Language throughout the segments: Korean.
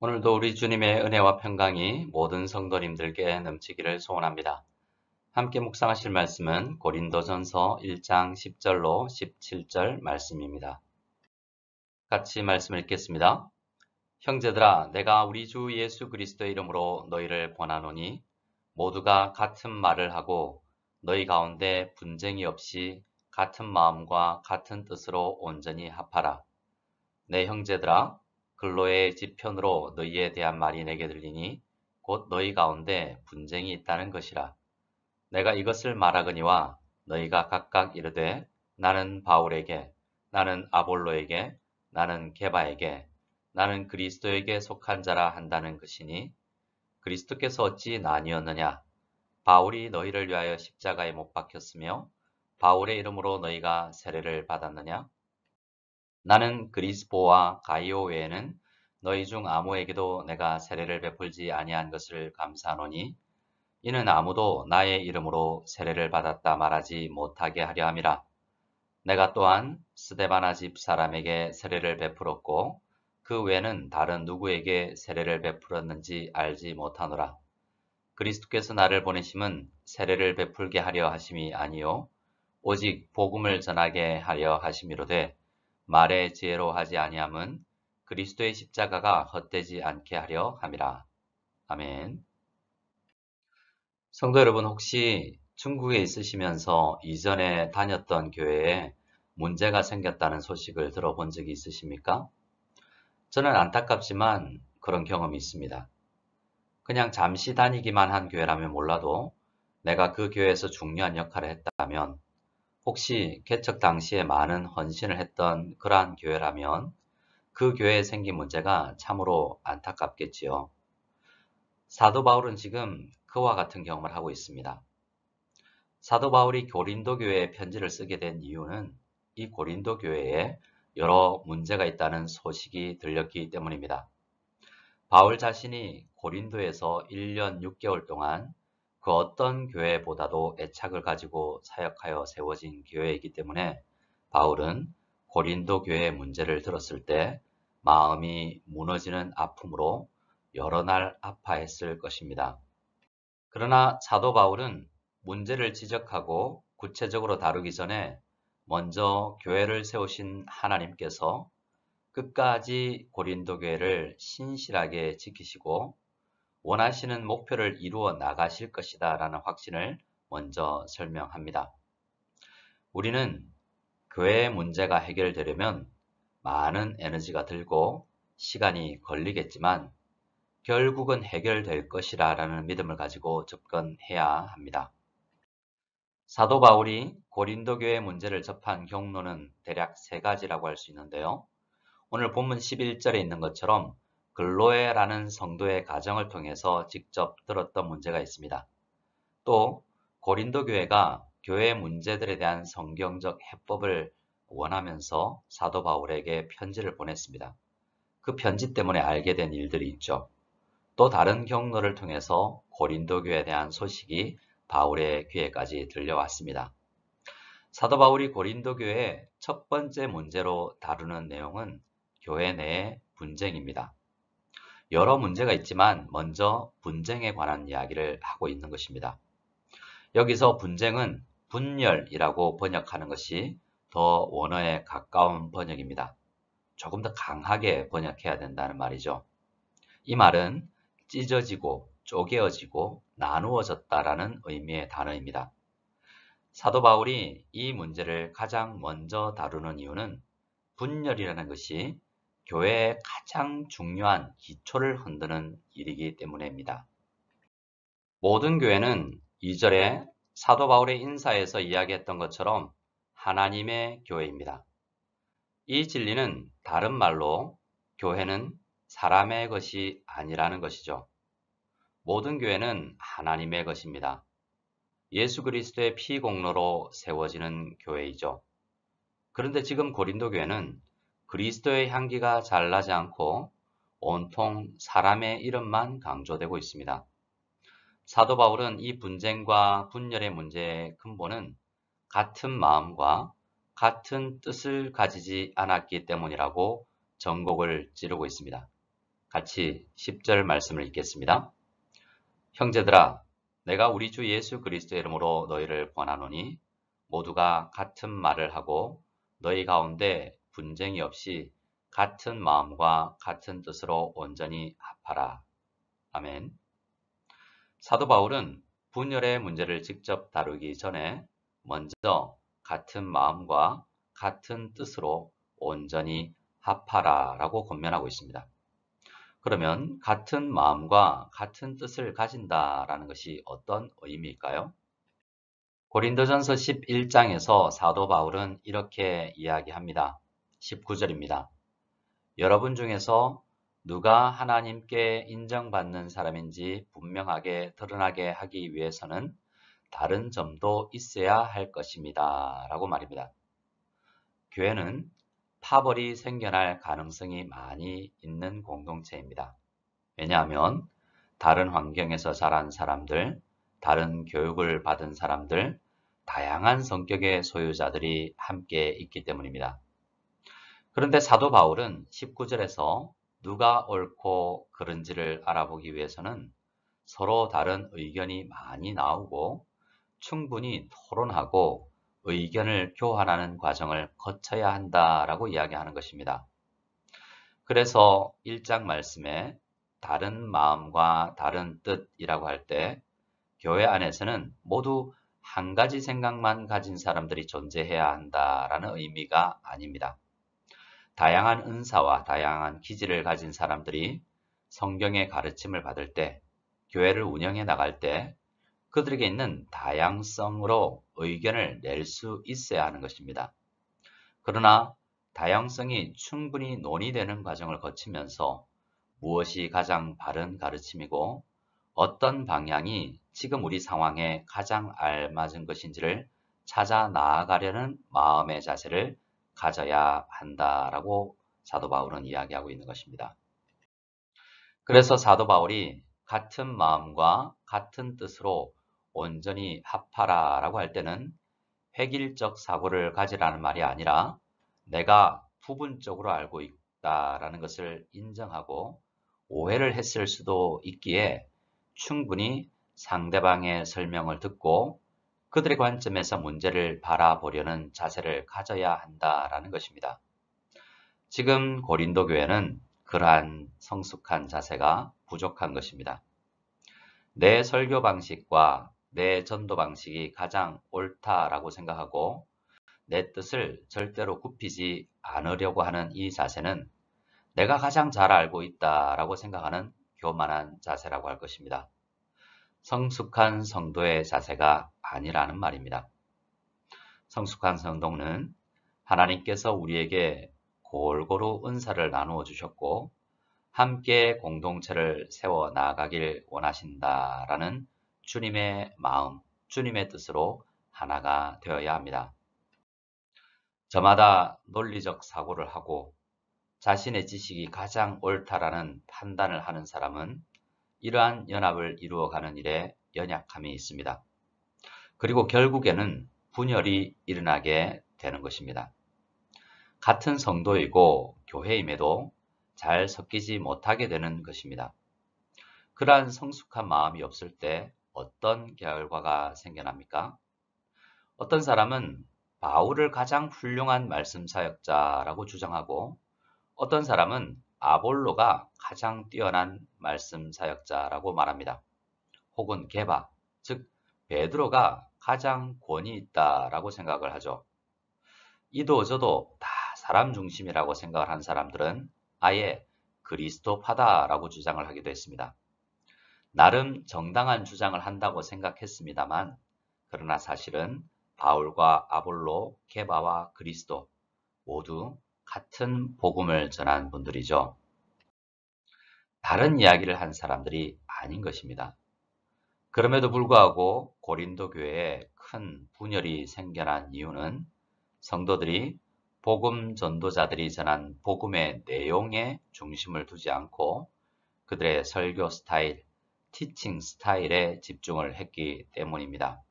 오늘도 우리 주님의 은혜와 평강이 모든 성도님들께 넘치기를 소원합니다. 함께 묵상하실 말씀은 고린도전서 1장 10절로 17절 말씀입니다. 같이 말씀 읽겠습니다. 형제들아, 내가 우리 주 예수 그리스도의 이름으로 너희를 권하노니 모두가 같은 말을 하고 너희 가운데 분쟁이 없이 같은 마음과 같은 뜻으로 온전히 합하라. 내 형제들아, 글로의 지편으로 너희에 대한 말이 내게 들리니 곧 너희 가운데 분쟁이 있다는 것이라. 내가 이것을 말하거니와 너희가 각각 이르되 나는 바울에게, 나는 아볼로에게, 나는 게바에게, 나는 그리스도에게 속한 자라 한다는 것이니 그리스도께서 어찌 나뉘었느냐? 바울이 너희를 위하여 십자가에 못 박혔으며 바울의 이름으로 너희가 세례를 받았느냐? 나는 그리스보와 가이오 외에는 너희 중 아무에게도 내가 세례를 베풀지 아니한 것을 감사하노니 이는 아무도 나의 이름으로 세례를 받았다 말하지 못하게 하려 함이라. 내가 또한 스데바나 집 사람에게 세례를 베풀었고 그 외에는 다른 누구에게 세례를 베풀었는지 알지 못하노라. 그리스도께서 나를 보내심은 세례를 베풀게 하려 하심이 아니요 오직 복음을 전하게 하려 하심이로되 말의 지혜로 하지 아니함은 그리스도의 십자가가 헛되지 않게 하려 함이라. 아멘. 성도 여러분, 혹시 중국에 있으시면서 이전에 다녔던 교회에 문제가 생겼다는 소식을 들어본 적이 있으십니까? 저는 안타깝지만 그런 경험이 있습니다. 그냥 잠시 다니기만 한 교회라면 몰라도 내가 그 교회에서 중요한 역할을 했다면, 혹시 개척 당시에 많은 헌신을 했던 그러한 교회라면 그 교회에 생긴 문제가 참으로 안타깝겠지요. 사도 바울은 지금 그와 같은 경험을 하고 있습니다. 사도 바울이 고린도 교회에 편지를 쓰게 된 이유는 이 고린도 교회에 여러 문제가 있다는 소식이 들렸기 때문입니다. 바울 자신이 고린도에서 1년 6개월 동안 그 어떤 교회보다도 애착을 가지고 사역하여 세워진 교회이기 때문에 바울은 고린도 교회의 문제를 들었을 때 마음이 무너지는 아픔으로 여러 날 아파했을 것입니다. 그러나 사도 바울은 문제를 지적하고 구체적으로 다루기 전에 먼저 교회를 세우신 하나님께서 끝까지 고린도 교회를 신실하게 지키시고 원하시는 목표를 이루어 나가실 것이다 라는 확신을 먼저 설명합니다. 우리는 교회의 문제가 해결되려면 많은 에너지가 들고 시간이 걸리겠지만 결국은 해결될 것이라 라는 믿음을 가지고 접근해야 합니다. 사도 바울이 고린도 교회 문제를 접한 경로는 대략 세 가지라고 할 수 있는데요. 오늘 본문 11절에 있는 것처럼 글로에라는 성도의 가정을 통해서 직접 들었던 문제가 있습니다. 또 고린도 교회가 교회 문제들에 대한 성경적 해법을 원하면서 사도 바울에게 편지를 보냈습니다. 그 편지 때문에 알게 된 일들이 있죠. 또 다른 경로를 통해서 고린도 교회에 대한 소식이 바울의 귀에까지 들려왔습니다. 사도 바울이 고린도 교회의 첫 번째 문제로 다루는 내용은 교회 내의 분쟁입니다. 여러 문제가 있지만 먼저 분쟁에 관한 이야기를 하고 있는 것입니다. 여기서 분쟁은 분열이라고 번역하는 것이 더 원어에 가까운 번역입니다. 조금 더 강하게 번역해야 된다는 말이죠. 이 말은 찢어지고 쪼개어지고 나누어졌다라는 의미의 단어입니다. 사도 바울이 이 문제를 가장 먼저 다루는 이유는 분열이라는 것이 교회의 가장 중요한 기초를 흔드는 일이기 때문입니다. 모든 교회는 2절에 사도 바울의 인사에서 이야기했던 것처럼 하나님의 교회입니다. 이 진리는 다른 말로 교회는 사람의 것이 아니라는 것이죠. 모든 교회는 하나님의 것입니다. 예수 그리스도의 피 공로로 세워지는 교회이죠. 그런데 지금 고린도 교회는 그리스도의 향기가 잘 나지 않고 온통 사람의 이름만 강조되고 있습니다. 사도 바울은 이 분쟁과 분열의 문제의 근본은 같은 마음과 같은 뜻을 가지지 않았기 때문이라고 전곡을 찌르고 있습니다. 같이 10절 말씀을 읽겠습니다. 형제들아, 내가 우리 주 예수 그리스도의 이름으로 너희를 권하노니 모두가 같은 말을 하고 너희 가운데 분쟁이 없이 같은 마음과 같은 뜻으로 온전히 합하라. 아멘. 사도 바울은 분열의 문제를 직접 다루기 전에 먼저 같은 마음과 같은 뜻으로 온전히 합하라 라고 권면하고 있습니다. 그러면 같은 마음과 같은 뜻을 가진다라는 것이 어떤 의미일까요? 고린도전서 11장에서 사도 바울은 이렇게 이야기합니다. 19절입니다. 여러분 중에서 누가 하나님께 인정받는 사람인지 분명하게 드러나게 하기 위해서는 다른 점도 있어야 할 것입니다. 라고 말입니다. 교회는 파벌이 생겨날 가능성이 많이 있는 공동체입니다. 왜냐하면 다른 환경에서 자란 사람들, 다른 교육을 받은 사람들, 다양한 성격의 소유자들이 함께 있기 때문입니다. 그런데 사도 바울은 19절에서 누가 옳고 그른지를 알아보기 위해서는 서로 다른 의견이 많이 나오고 충분히 토론하고 의견을 교환하는 과정을 거쳐야 한다라고 이야기하는 것입니다. 그래서 1장 말씀에 다른 마음과 다른 뜻이라고 할 때 교회 안에서는 모두 한 가지 생각만 가진 사람들이 존재해야 한다라는 의미가 아닙니다. 다양한 은사와 다양한 기질을 가진 사람들이 성경의 가르침을 받을 때, 교회를 운영해 나갈 때 그들에게 있는 다양성으로 의견을 낼 수 있어야 하는 것입니다. 그러나 다양성이 충분히 논의되는 과정을 거치면서 무엇이 가장 바른 가르침이고 어떤 방향이 지금 우리 상황에 가장 알맞은 것인지를 찾아 나아가려는 마음의 자세를 가져야 한다라고 사도 바울은 이야기하고 있는 것입니다. 그래서 사도 바울이 같은 마음과 같은 뜻으로 온전히 합하라라고 할 때는 획일적 사고를 가지라는 말이 아니라 내가 부분적으로 알고 있다라는 것을 인정하고 오해를 했을 수도 있기에 충분히 상대방의 설명을 듣고 그들의 관점에서 문제를 바라보려는 자세를 가져야 한다라는 것입니다. 지금 고린도 교회는 그러한 성숙한 자세가 부족한 것입니다. 내 설교 방식과 내 전도 방식이 가장 옳다라고 생각하고 내 뜻을 절대로 굽히지 않으려고 하는 이 자세는 내가 가장 잘 알고 있다라고 생각하는 교만한 자세라고 할 것입니다. 성숙한 성도의 자세가 아니라는 말입니다. 성숙한 성도는 하나님께서 우리에게 골고루 은사를 나누어 주셨고 함께 공동체를 세워 나가길 원하신다라는 주님의 마음, 주님의 뜻으로 하나가 되어야 합니다. 저마다 논리적 사고를 하고 자신의 지식이 가장 옳다라는 판단을 하는 사람은 이러한 연합을 이루어가는 일에 연약함이 있습니다. 그리고 결국에는 분열이 일어나게 되는 것입니다. 같은 성도이고 교회임에도 잘 섞이지 못하게 되는 것입니다. 그러한 성숙한 마음이 없을 때 어떤 결과가 생겨납니까? 어떤 사람은 바울을 가장 훌륭한 말씀 사역자라고 주장하고 어떤 사람은 아볼로가 가장 뛰어난 말씀 사역자라고 말합니다. 혹은 게바, 즉 베드로가 가장 권위 있다라고 생각을 하죠. 이도 저도 다 사람 중심이라고 생각을 한 사람들은 아예 그리스도파다라고 주장을 하기도 했습니다. 나름 정당한 주장을 한다고 생각했습니다만 그러나 사실은 바울과 아볼로, 게바와 그리스도 모두 같은 복음을 전한 분들이죠. 다른 이야기를 한 사람들이 아닌 것입니다. 그럼에도 불구하고 고린도 교회에 큰 분열이 생겨난 이유는 성도들이 복음 전도자들이 전한 복음의 내용에 중심을 두지 않고 그들의 설교 스타일, 티칭 스타일에 집중을 했기 때문입니다.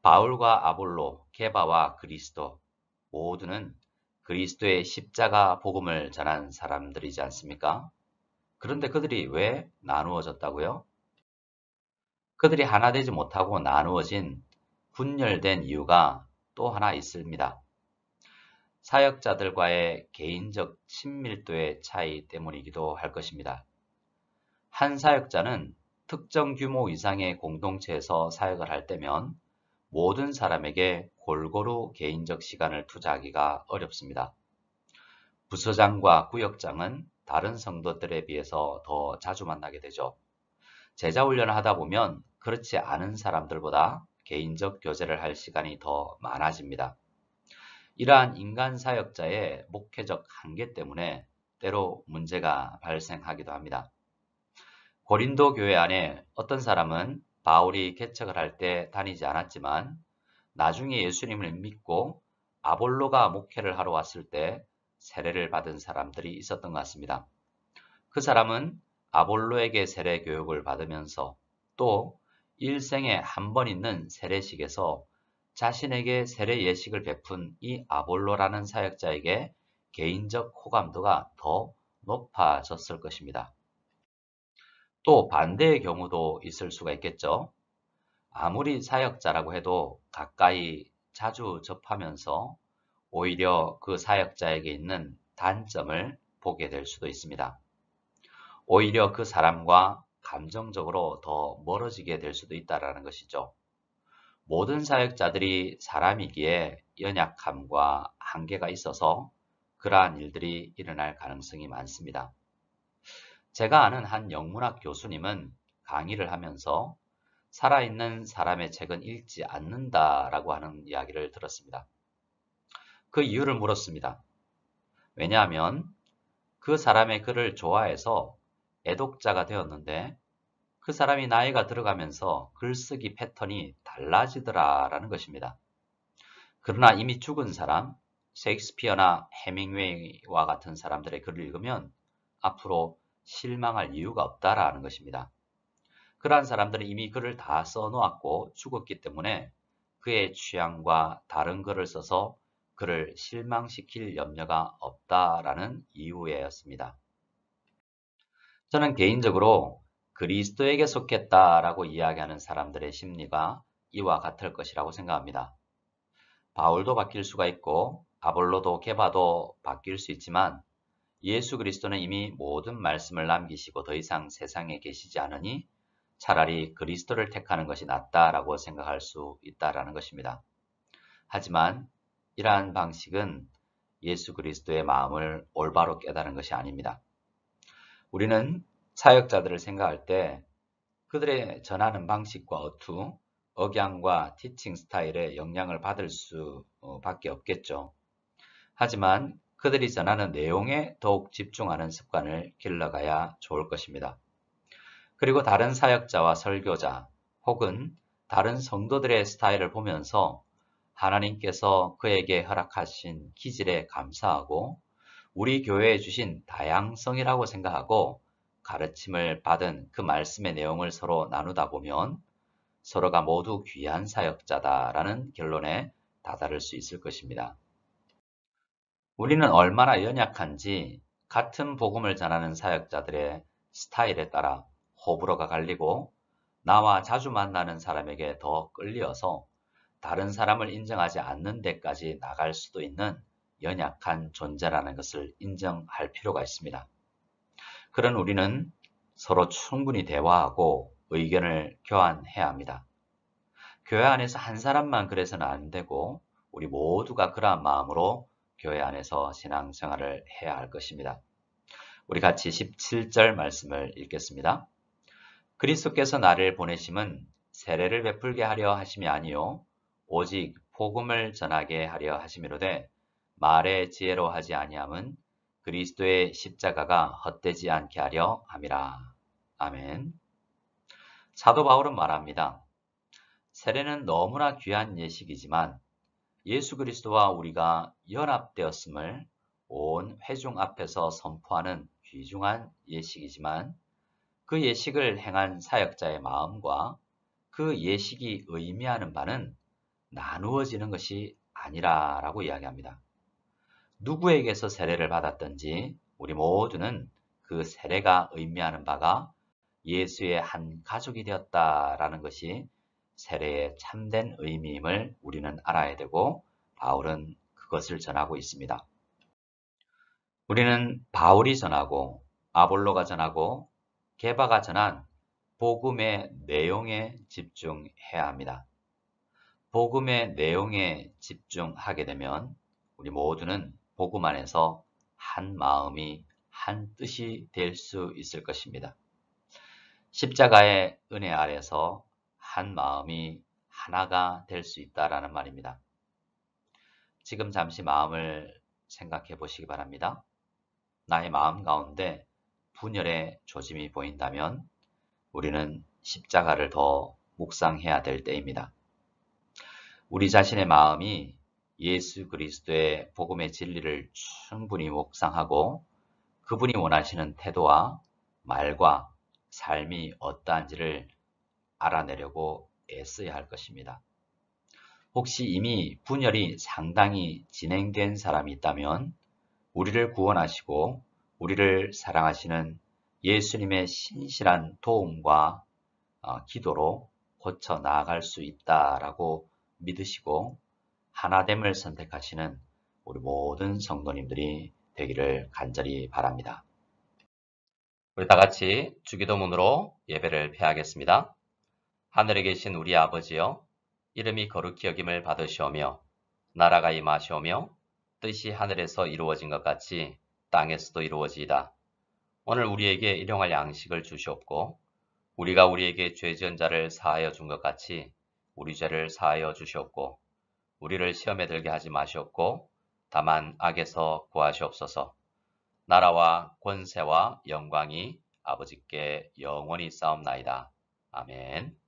바울과 아볼로, 게바와 그리스도 모두는 그리스도의 십자가 복음을 전한 사람들이지 않습니까? 그런데 그들이 왜 나누어졌다고요? 그들이 하나 되지 못하고 나누어진 분열된 이유가 또 하나 있습니다. 사역자들과의 개인적 친밀도의 차이 때문이기도 할 것입니다. 한 사역자는 특정 규모 이상의 공동체에서 사역을 할 때면 모든 사람에게 골고루 개인적 시간을 투자하기가 어렵습니다. 부서장과 구역장은 다른 성도들에 비해서 더 자주 만나게 되죠. 제자 훈련을 하다 보면 그렇지 않은 사람들보다 개인적 교제를 할 시간이 더 많아집니다. 이러한 인간 사역자의 목회적 한계 때문에 때로 문제가 발생하기도 합니다. 고린도 교회 안에 어떤 사람은 바울이 개척을 할 때 다니지 않았지만 나중에 예수님을 믿고 아볼로가 목회를 하러 왔을 때 세례를 받은 사람들이 있었던 것 같습니다. 그 사람은 아볼로에게 세례 교육을 받으면서 또 일생에 한 번 있는 세례식에서 자신에게 세례 예식을 베푼 이 아볼로라는 사역자에게 개인적 호감도가 더 높아졌을 것입니다. 또 반대의 경우도 있을 수가 있겠죠. 아무리 사역자라고 해도 가까이 자주 접하면서 오히려 그 사역자에게 있는 단점을 보게 될 수도 있습니다. 오히려 그 사람과 감정적으로 더 멀어지게 될 수도 있다는 것이죠. 모든 사역자들이 사람이기에 연약함과 한계가 있어서 그러한 일들이 일어날 가능성이 많습니다. 제가 아는 한 영문학 교수님은 강의를 하면서 살아있는 사람의 책은 읽지 않는다라고 하는 이야기를 들었습니다. 그 이유를 물었습니다. 왜냐하면 그 사람의 글을 좋아해서 애독자가 되었는데 그 사람이 나이가 들어가면서 글쓰기 패턴이 달라지더라라는 것입니다. 그러나 이미 죽은 사람, 셰익스피어나 해밍웨이와 같은 사람들의 글을 읽으면 앞으로 실망할 이유가 없다라는 것입니다. 그러한 사람들은 이미 글을 다 써놓았고 죽었기 때문에 그의 취향과 다른 글을 써서 그를 실망시킬 염려가 없다라는 이유였습니다. 저는 개인적으로 그리스도에게 속했다라고 이야기하는 사람들의 심리가 이와 같을 것이라고 생각합니다. 바울도 바뀔 수가 있고 아볼로도 게바도 바뀔 수 있지만 예수 그리스도는 이미 모든 말씀을 남기시고 더 이상 세상에 계시지 않으니 차라리 그리스도를 택하는 것이 낫다라고 생각할 수 있다라는 것입니다. 하지만 이러한 방식은 예수 그리스도의 마음을 올바로 깨달은 것이 아닙니다. 우리는 사역자들을 생각할 때 그들의 전하는 방식과 어투, 억양과 티칭 스타일에 영향을 받을 수밖에 없겠죠. 하지만 그들이 전하는 내용에 더욱 집중하는 습관을 길러가야 좋을 것입니다. 그리고 다른 사역자와 설교자 혹은 다른 성도들의 스타일을 보면서 하나님께서 그에게 허락하신 기질에 감사하고 우리 교회에 주신 다양성이라고 생각하고 가르침을 받은 그 말씀의 내용을 서로 나누다 보면 서로가 모두 귀한 사역자다라는 결론에 다다를 수 있을 것입니다. 우리는 얼마나 연약한지 같은 복음을 전하는 사역자들의 스타일에 따라 호불호가 갈리고 나와 자주 만나는 사람에게 더 끌려서 다른 사람을 인정하지 않는 데까지 나갈 수도 있는 연약한 존재라는 것을 인정할 필요가 있습니다. 그런 우리는 서로 충분히 대화하고 의견을 교환해야 합니다. 교회 안에서 한 사람만 그래서는 안 되고 우리 모두가 그러한 마음으로 교회 안에서 신앙생활을 해야 할 것입니다. 우리 같이 17절 말씀을 읽겠습니다. 그리스도께서 나를 보내심은 세례를 베풀게 하려 하심이 아니요 오직 복음을 전하게 하려 하심이로되 말의 지혜로 하지 아니함은 그리스도의 십자가가 헛되지 않게 하려 함이라. 아멘. 사도 바울은 말합니다. 세례는 너무나 귀한 예식이지만 예수 그리스도와 우리가 연합되었음을 온 회중 앞에서 선포하는 귀중한 예식이지만 그 예식을 행한 사역자의 마음과 그 예식이 의미하는 바는 나누어지는 것이 아니라라고 이야기합니다. 누구에게서 세례를 받았든지 우리 모두는 그 세례가 의미하는 바가 예수의 한 가족이 되었다라는 것이 세례의 참된 의미임을 우리는 알아야 되고 바울은 그것을 전하고 있습니다. 우리는 바울이 전하고 아볼로가 전하고 게바가 전한 복음의 내용에 집중해야 합니다. 복음의 내용에 집중하게 되면 우리 모두는 복음 안에서 한 마음이 한 뜻이 될 수 있을 것입니다. 십자가의 은혜 아래서 한 마음이 하나가 될 수 있다라는 말입니다. 지금 잠시 마음을 생각해 보시기 바랍니다. 나의 마음 가운데 분열의 조짐이 보인다면 우리는 십자가를 더 묵상해야 될 때입니다. 우리 자신의 마음이 예수 그리스도의 복음의 진리를 충분히 묵상하고 그분이 원하시는 태도와 말과 삶이 어떠한지를 알아내려고 애써야 할 것입니다. 혹시 이미 분열이 상당히 진행된 사람이 있다면 우리를 구원하시고 우리를 사랑하시는 예수님의 신실한 도움과 기도로 고쳐 나아갈 수 있다라고 믿으시고 하나됨을 선택하시는 우리 모든 성도님들이 되기를 간절히 바랍니다. 우리 다 같이 주기도문으로 예배를 폐하겠습니다. 하늘에 계신 우리 아버지여, 이름이 거룩히 여김을 받으시오며 나라가 임하시오며 뜻이 하늘에서 이루어진 것 같이 땅에서도 이루어지이다. 오늘 우리에게 일용할 양식을 주시옵고 우리가 우리에게 죄 지은 자를 사하여 준 것 같이 우리 죄를 사하여 주시옵고 우리를 시험에 들게 하지 마시옵고 다만 악에서 구하시옵소서. 나라와 권세와 영광이 아버지께 영원히 싸움나이다. 아멘.